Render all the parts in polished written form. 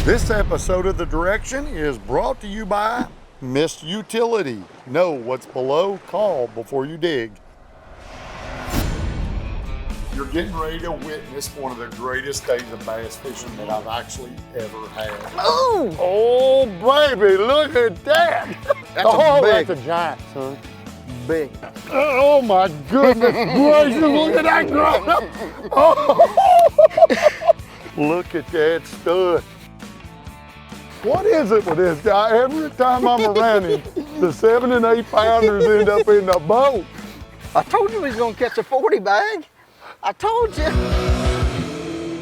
This episode of The Direction is brought to you by Mist Utility. Know what's below, call before you dig. You're getting ready to witness one of the greatest days of bass fishing that I've actually ever had. Oh, baby, look at that. That's a giant, son. Big. Oh my goodness gracious, look at that grown up. Oh. Look at that stud. What is it with this guy? Every time I'm around him, the 7 and 8 pounders end up in the boat. I told you he was gonna catch a 40 bag. I told you.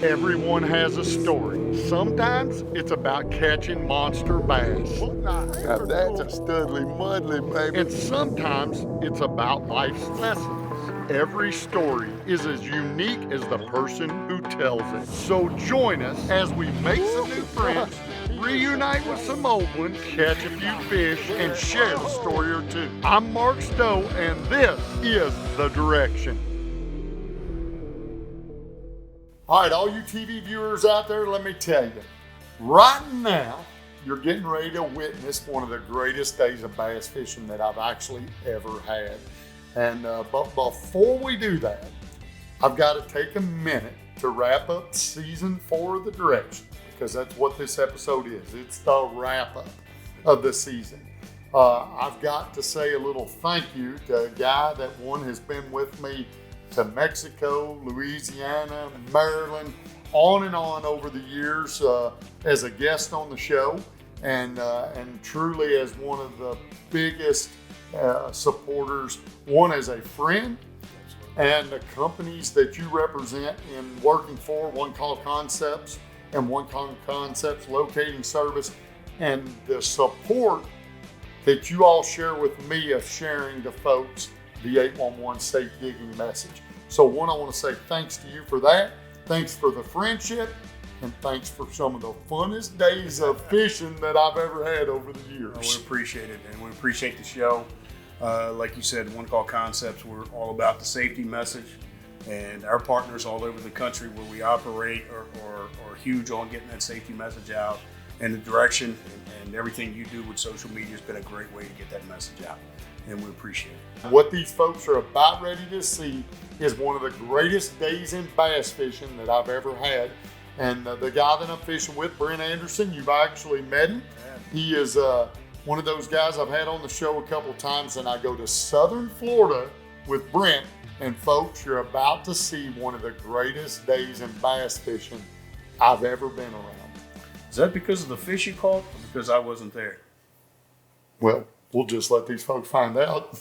Everyone has a story. Sometimes it's about catching monster bass. Now that's a studly mudly, baby. And sometimes it's about life's lessons. Every story is as unique as the person who tells it. So join us as we make some new friends, reunite with some old ones, catch a few fish, and share a story or two. I'm Mark Stowe, and this is The Direction. All right, all you TV viewers out there, let me tell you, right now, you're getting ready to witness one of the greatest days of bass fishing that I've actually ever had. And but before we do that, I've got to take a minute to wrap up season 4 of The Direction, because that's what this episode is. It's the wrap up of the season. I've got to say a little thank you to a guy that has been with me to Mexico, Louisiana, Maryland, on and on over the years as a guest on the show, and truly as one of the biggest supporters, one as a friend, and the companies that you represent in working for, One Call Concepts and One Call Concepts Locating Service, and the support that you all share with me of sharing to folks the 811 safe digging message. So one, I want to say thanks to you for that. Thanks for the friendship, and thanks for some of the funnest days of fishing that I've ever had over the years. We appreciate it, and we appreciate the show. Like you said, One Call Concepts, we're all about the safety message, and our partners all over the country where we operate are huge on getting that safety message out, and The Direction and everything you do with social media has been a great way to get that message out, and we appreciate it. What these folks are about ready to see is one of the greatest days in bass fishing that I've ever had. And the guy that I'm fishing with, Brent Anderson, you've actually met him. He is one of those guys I've had on the show a couple of times, and I go to Southern Florida with Brent, and folks, you're about to see one of the greatest days in bass fishing I've ever been around. Is that because of the fish you caught, or because I wasn't there? Well, we'll just let these folks find out.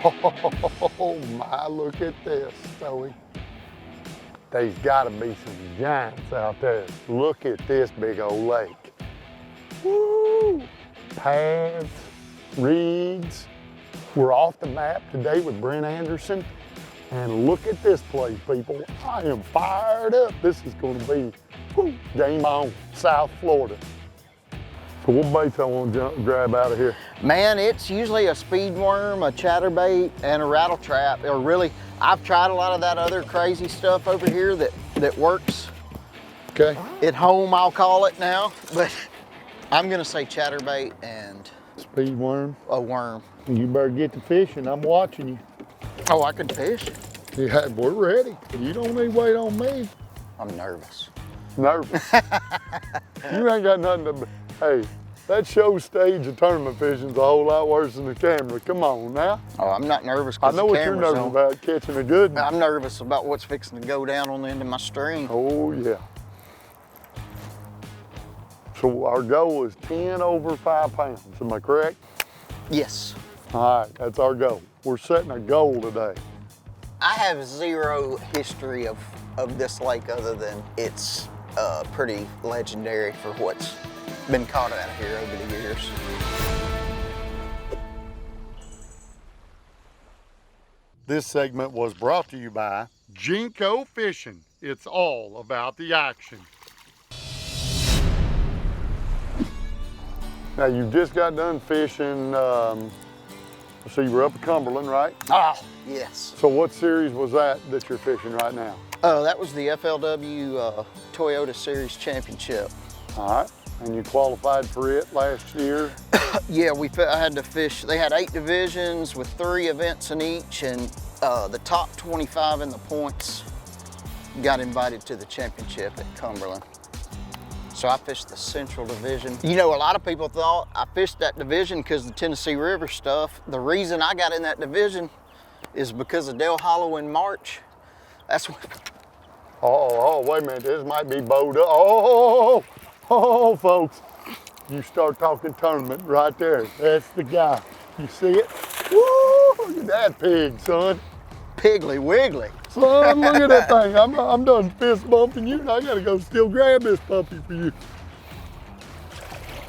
Oh my, look at this, Stowe. There's gotta be some giants out there. Look at this big old lake. Woo! Pads, reeds. We're off the map today with Brent Anderson. And look at this place, people. I am fired up. This is gonna be game on, South Florida. So what baits I want to grab out of here? Man, it's usually a speed worm, a chatterbait, and a rattle trap. Or really, I've tried a lot of that other crazy stuff over here that works. Okay. At home, I'll call it now, but I'm gonna say chatterbait and Speed worm. a worm. You better get to fishing. I'm watching you. Oh, I can fish? Yeah, we're ready. You don't need to wait on me. I'm nervous. Nervous. You ain't got nothing to. Hey, that show stage of tournament fishing's a whole lot worse than the camera. Come on now. Oh, I'm not nervous I because know what you're nervous about, catching a good one. I'm nervous about what's fixing to go down on the end of my string. Oh yeah. So our goal is 10 over 5 pounds, am I correct? Yes. All right, that's our goal. We're setting a goal today. I have zero history of this lake other than it's pretty legendary for what's been caught out of here over the years. This segment was brought to you by Jinko Fishing. It's all about the action. Now you just got done fishing So you were up at Cumberland, right? Oh, yes. So what series was that you're fishing right now? That was the FLW Toyota Series Championship. All right, and you qualified for it last year? Yeah, I had to fish. They had 8 divisions with 3 events in each, and the top 25 in the points got invited to the championship at Cumberland. So I fished the Central Division. You know, a lot of people thought I fished that division because of the Tennessee River stuff. The reason I got in that division is because of Dale Hollow in March. That's what. Oh, wait a minute, this might be bowed up. Oh, folks, you start talking tournament right there. That's the guy. You see it? Woo, look at that pig, son. Piggly Wiggly. Son, look at that thing. I'm done fist bumping you, and I gotta go still grab this puppy for you.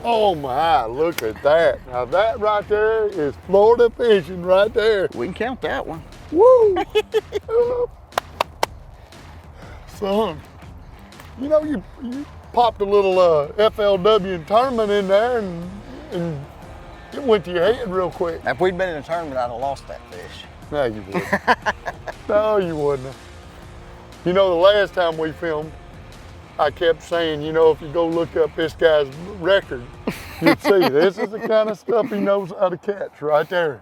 Oh my, look at that. Now that right there is Florida fishing right there. We can count that one. Woo! Son, you know, you popped a little FLW tournament in there and it went to your head real quick. If we'd been in a tournament, I'd have lost that fish. No, you wouldn't. No, you wouldn't. You know, the last time we filmed, I kept saying, you know, if you go look up this guy's record, you'd see this is the kind of stuff he knows how to catch right there.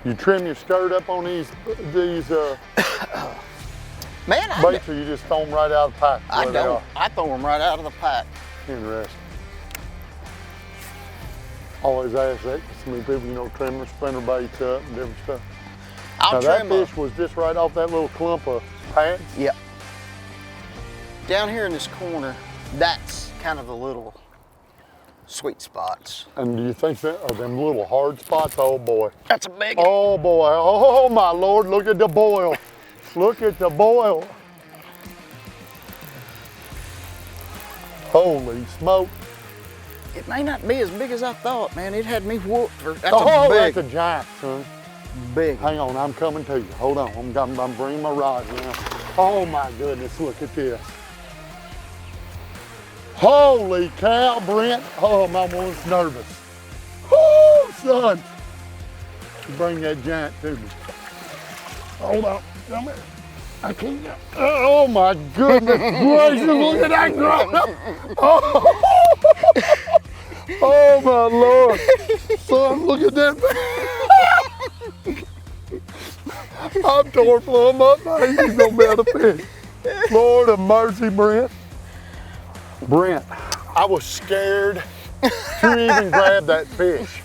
You trim your skirt up on these Man, baits, or you just throw them right out of the pack? I don't. I throw them right out of the pack. Interesting. Always ask that to so many people, you know, trim their spinner baits up and different stuff. I'll now trim that fish was just right off that little clump of pads? Yep. Down here in this corner, that's kind of the little sweet spots. And do you think that are them little hard spots? Oh boy. That's a big one. Oh boy. Oh my Lord, look at the boil. Look at the boil. Holy smoke. It may not be as big as I thought, man. It had me whooped. That's Oh, a big, that's a giant, son. big. Hang on, I'm coming to you. Hold on, I'm bringing my rod now. Oh my goodness, look at this. Holy cow, Brent. Oh, my woman's nervous. Oh, son. Bring that giant to me. Hold on, come here. I can't get. Oh my goodness gracious, look at that grown up. Oh my Lord. Son, look at that. I'm tore plumb up. I ain't even gonna be able to fish. Lord of mercy, Brent. Brent, I was scared to even grab that fish.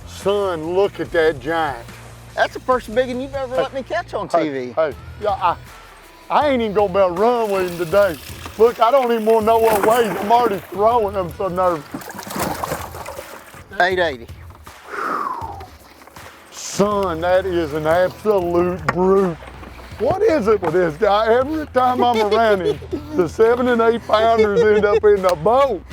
Son, look at that giant. That's the first big one you've ever let me catch on TV. Hey, yeah, I ain't even gonna be able to run with him today. Look, I don't even want to know what weight. I'm already throwing. I'm so nervous. 880. Son, that is an absolute brute. What is it with this guy? Every time I'm around him, the 7 and 8 pounders end up in the boat.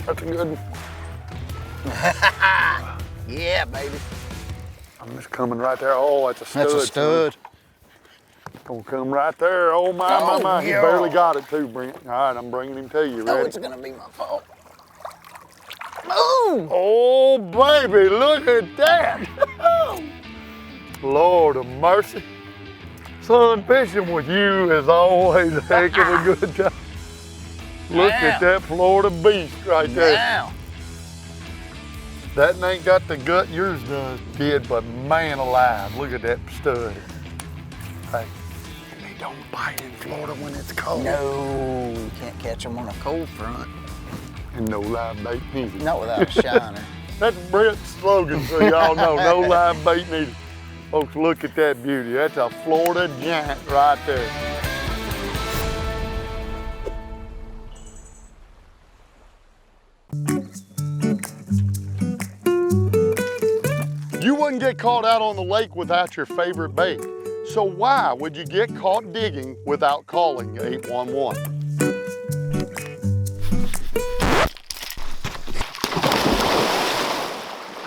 That's a good one. Yeah, baby. I'm just coming right there. Oh, that's a stud. That's a stud. Gonna come right there. Oh my. He yeah. barely got it too, Brent. All right, I'm bringing him to you. Oh, Ready? it's gonna be my fault. Boom! Oh, baby, look at that. Lord of mercy. Son, fishing with you is always a heck of a good time. Look at that Florida beast right there. Now. That ain't got the gut yours did, but man alive, look at that stud. Hey, they don't bite in Florida when it's cold. No, you can't catch them on a cold front. And no live bait needed. Not without a shiner. That's Brent's slogan, so y'all know, no live bait needed. Folks, look at that beauty. That's a Florida giant right there. You wouldn't get caught out on the lake without your favorite bait. So why would you get caught digging without calling 811?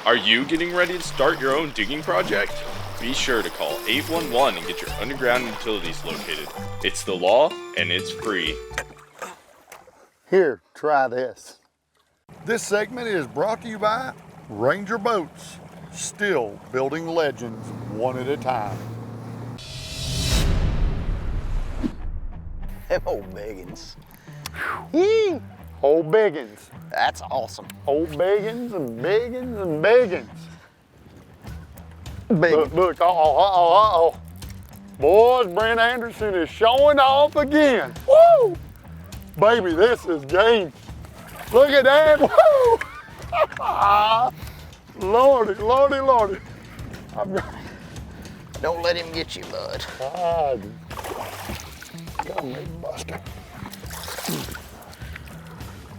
Are you getting ready to start your own digging project? be sure to call 811 and get your underground utilities located. It's the law and it's free. Here, try this. This segment is brought to you by Ranger Boats, still building legends one at a time. Them old biggins. Yee! Old biggins. That's awesome. Old biggins and biggins and biggins. Big. Look, uh-oh. Boys, Brent Anderson is showing off again. Woo! Baby, this is game. Look at that, woo! Lordy, lordy, lordy. Don't let him get you, bud. Come here, Buster.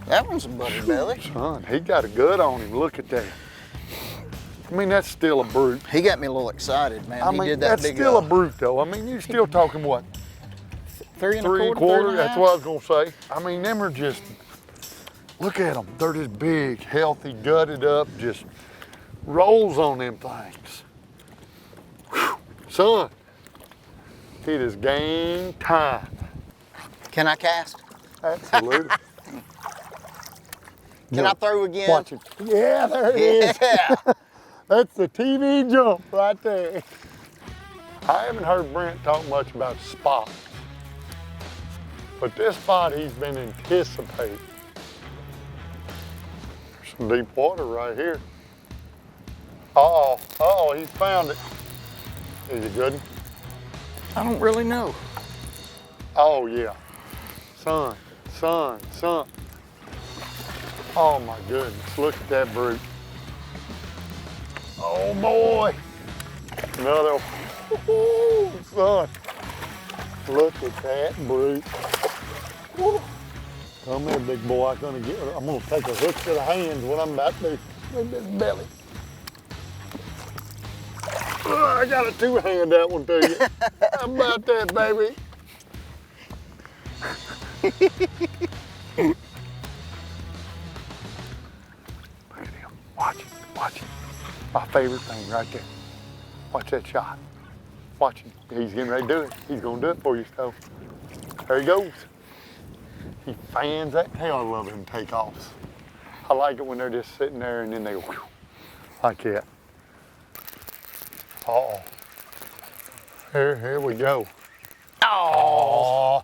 That one's a butter belly. Son, he got a good on him. Look at that. I mean, that's still a brute. He got me a little excited, man. I He mean, did that that's big still a brute, though. I mean, you're still talking what? 3 3 1/4? That's what I was gonna say. I mean, them are just, look at them. They're just big, healthy, gutted up, just rolls on them things. Whew. Son, it is game time. Can I cast? Absolutely. Can I throw again? Watch it. Yeah, there it is. Yeah. That's the TV jump right there. I haven't heard Brent talk much about spots, but this spot he's been anticipating. There's some deep water right here. Uh-oh, he found it. Is it good? I don't really know. Oh yeah. Son. Oh my goodness, look at that brute. Oh boy. Another, woo, son. Look at that brute. Woo. Come here, big boy, I'm gonna take a hook to the hands, what I'm about to do. Look at this belly. I gotta two-hand that one to you. How about that, baby? Look at him. Watch him. My favorite thing right there. Watch that shot. Watch him. He's getting ready to do it. He's gonna do it for you, Stowe. There he goes. He fans that tail. I love him takeoffs. I like it when they're just sitting there and then they go whew, like that. Uh-oh. Here we go. Oh.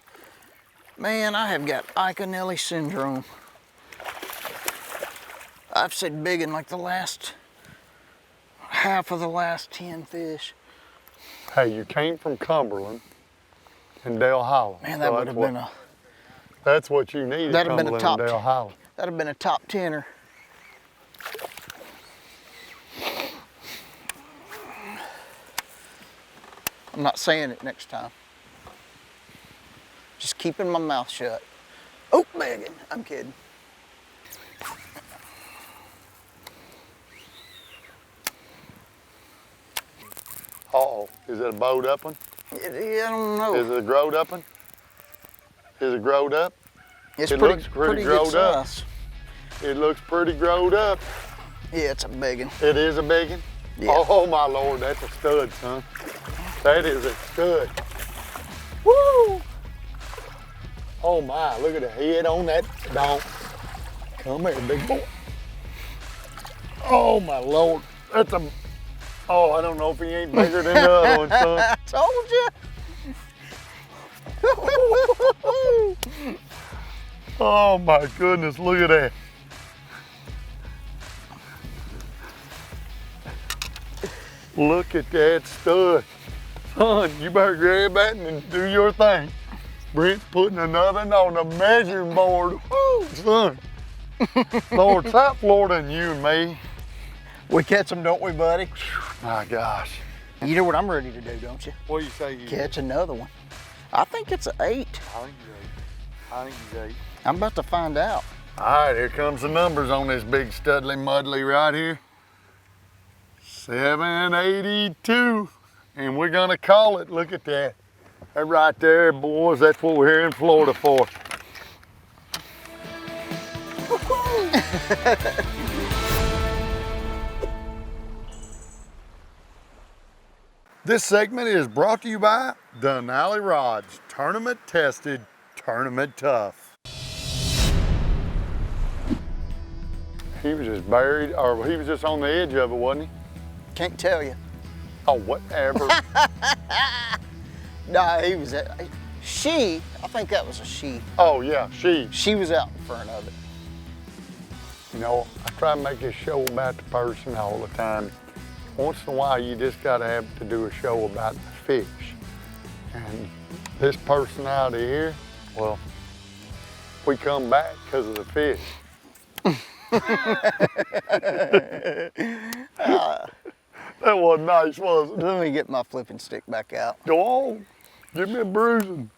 Man, I have got Iconelli syndrome. I've said big in like the last, half of the last 10 fish. Hey, you came from Cumberland and Dale Hollow. Man, that would have been a... That's what you needed, That'd have been a Cumberland and top Dale Hollow. That'd have been a top 10er. I'm not saying it next time. Just keeping my mouth shut. Oh, begging. I'm kidding. Uh-oh, is it a bowed up one? I don't know. Is it a growed up one? Is it growed up? It's it pretty, looks pretty good growed up. size. It looks pretty growed up. Yeah, it's a biggin. It is a biggin? Yeah. Oh my Lord, that's a stud, son. That is a stud. Woo! Oh my, look at the head on that donk. Come here, big boy. Oh my Lord, that's a, oh, I don't know if he ain't bigger than the other one, son. I told you. Oh my goodness, look at that. Look at that stud. Son, you better grab that and do your thing. Brent's putting another on the measuring board. Woo, son. Lord, stop Florida and you and me. We catch them, don't we, buddy? My gosh. You know what I'm ready to do, don't you? What do you say you Catch another one. I think it's an 8. I think he's 8. I'm about to find out. All right, here comes the numbers on this big studly mudley right here. 782, and we're gonna call it. Look at that. That right there, boys, that's what we're here in Florida for. This segment is brought to you by Denali Rods, tournament tested, tournament tough. He was just buried, or he was just on the edge of it, wasn't he? Can't tell you. Oh, whatever. Nah, he was at, I think that was a she. Oh yeah, She was out in front of it. You know, I try to make this show about the person all the time. Once in a while, you just gotta have to do a show about the fish. And this person out of here, well, we come back because of the fish. That wasn't nice, was it? Let me get my flipping stick back out. Go on, give me a bruising.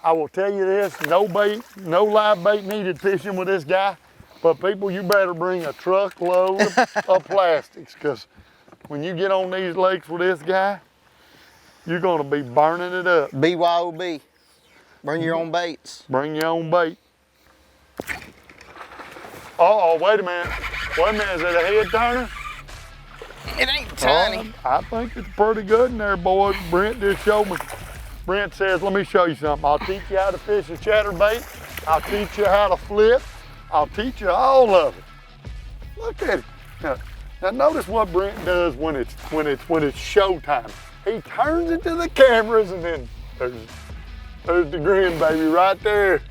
I will tell you this, no bait, no live bait needed fishing with this guy, but people, you better bring a truckload of plastics, because when you get on these lakes with this guy, you're gonna be burning it up. BYOB, bring your own baits. Bring your own bait. Uh-oh, wait a minute. Wait a minute, is it a head turner? It ain't tiny. I think it's pretty good in there, boys. Brent just showed me. Brent says, let me show you something. I'll teach you how to fish a chatterbait. I'll teach you how to flip. I'll teach you all of it. Look at it. Now notice what Brent does when it's showtime. He turns it to the cameras, and then there's the grin, baby, right there.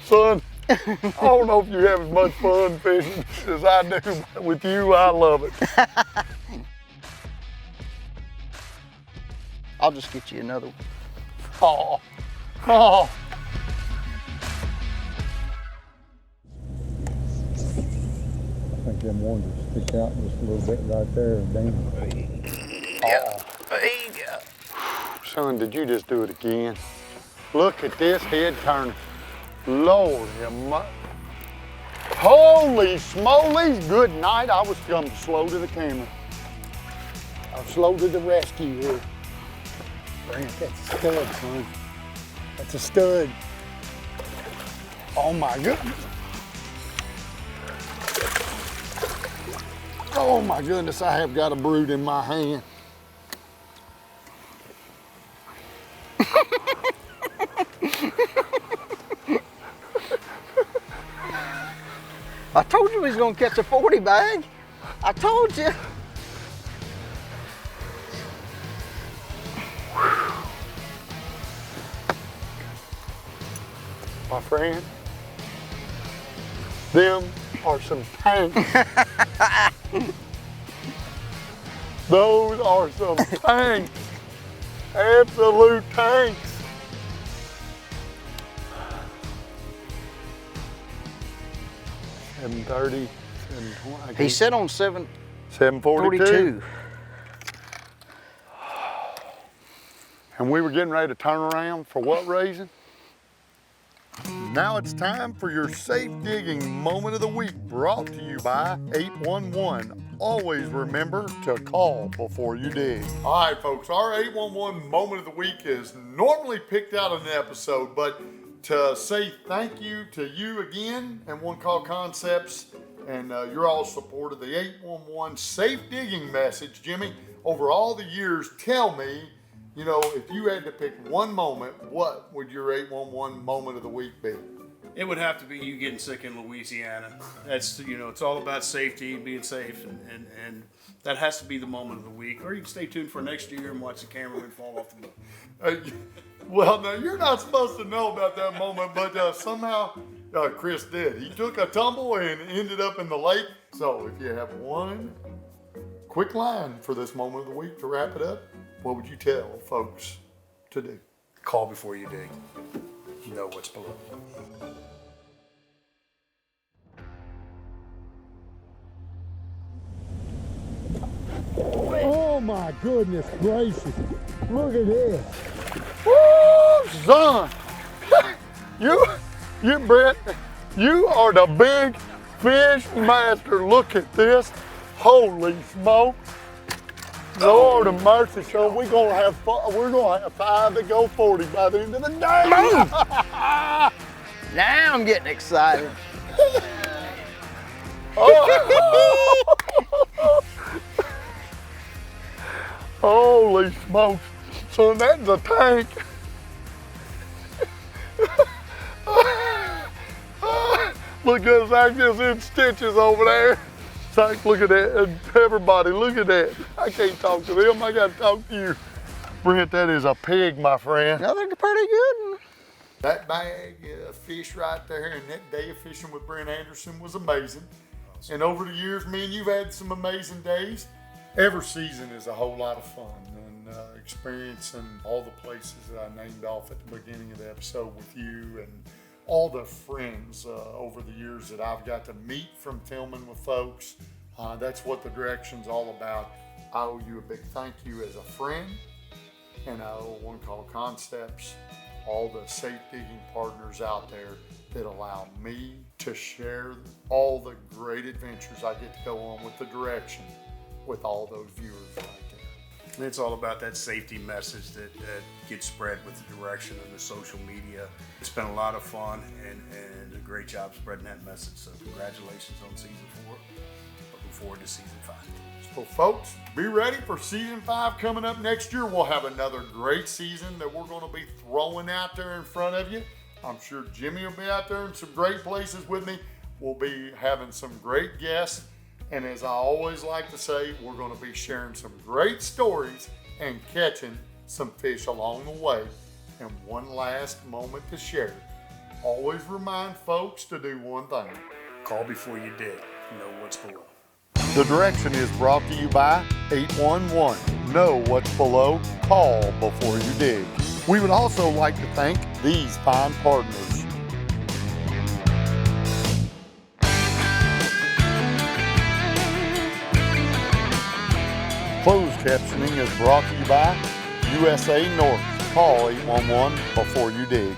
Son, I don't know if you have as much fun fishing as I do, but with you, I love it. I'll just get you another one. Oh, oh. I think them ones will stick out just a little bit right there. Damn. Yeah, there you go. Son, did you just do it again? Look at this head turn. Lord, holy smolies, good night. I was coming slow to the camera. I'm slow to the rescue here. Brent, that's a stud, son. That's a stud. Oh my goodness. Oh my goodness, I have got a brood in my hand. I told you he was gonna catch a 40 bag. I told you. My friend, them are some tanks. Those are some tanks. Absolute tanks. $730, $720. He set on 742. 42. And we were getting ready to turn around for what reason? Now it's time for your safe digging moment of the week, brought to you by 811. Always remember to call before you dig. All right, folks, our 811 moment of the week is normally picked out in an episode, but to say thank you to you again and One Call Concepts and your all support of the 811 safe digging message. Jimmy, over all the years, tell me, you know, if you had to pick one moment, what would your 811 moment of the week be? It would have to be you getting sick in Louisiana. That's, you know, it's all about safety and being safe, and that has to be the moment of the week. Or you can stay tuned for next year and watch the cameraman fall off the boat. Well, now you're not supposed to know about that moment, but somehow Chris did. He took a tumble and ended up in the lake. So if you have one quick line for this moment of the week to wrap it up, what would you tell folks to do? Call before you dig. You know what's below. Oh my goodness gracious. Look at this. Woo, son. You Brent, you are the big fish master. Look at this. Holy smoke. Lord of mercy, so we're gonna have 5 that go 40 by the end of the day. Now I'm getting excited. Holy smokes. Son, that's a tank. Look at Zach just in stitches over there. Zach, look at that. And everybody, look at that. I can't talk to them. I got to talk to you. Brent, that is a pig, my friend. I think they're pretty good. That bag of fish right there and that day of fishing with Brent Anderson was amazing. And over the years, me and you've had some amazing days. Every season is a whole lot of fun, and experiencing all the places that I named off at the beginning of the episode with you and all the friends over the years that I've got to meet from filming with folks. That's what the direction's all about. I owe you a big thank you as a friend, and I owe One Call Concepts, all the safe digging partners out there that allow me to share all the great adventures I get to go on with the direction with all those viewers right there. And it's all about that safety message that gets spread with the direction and the social media. It's been a lot of fun and a great job spreading that message. So congratulations on season 4. Looking forward to season 5. So folks, be ready for season 5 coming up next year. We'll have another great season that we're going to be throwing out there in front of you. I'm sure Jimmy will be out there in some great places with me. We'll be having some great guests. And as I always like to say, we're going to be sharing some great stories and catching some fish along the way. And one last moment to share. Always remind folks to do one thing. Call before you dig. Know what's below. The direction is brought to you by 811. Know what's below. Call before you dig. We would also like to thank these fine partners. Closed captioning is brought to you by USA North. Call 811 before you dig.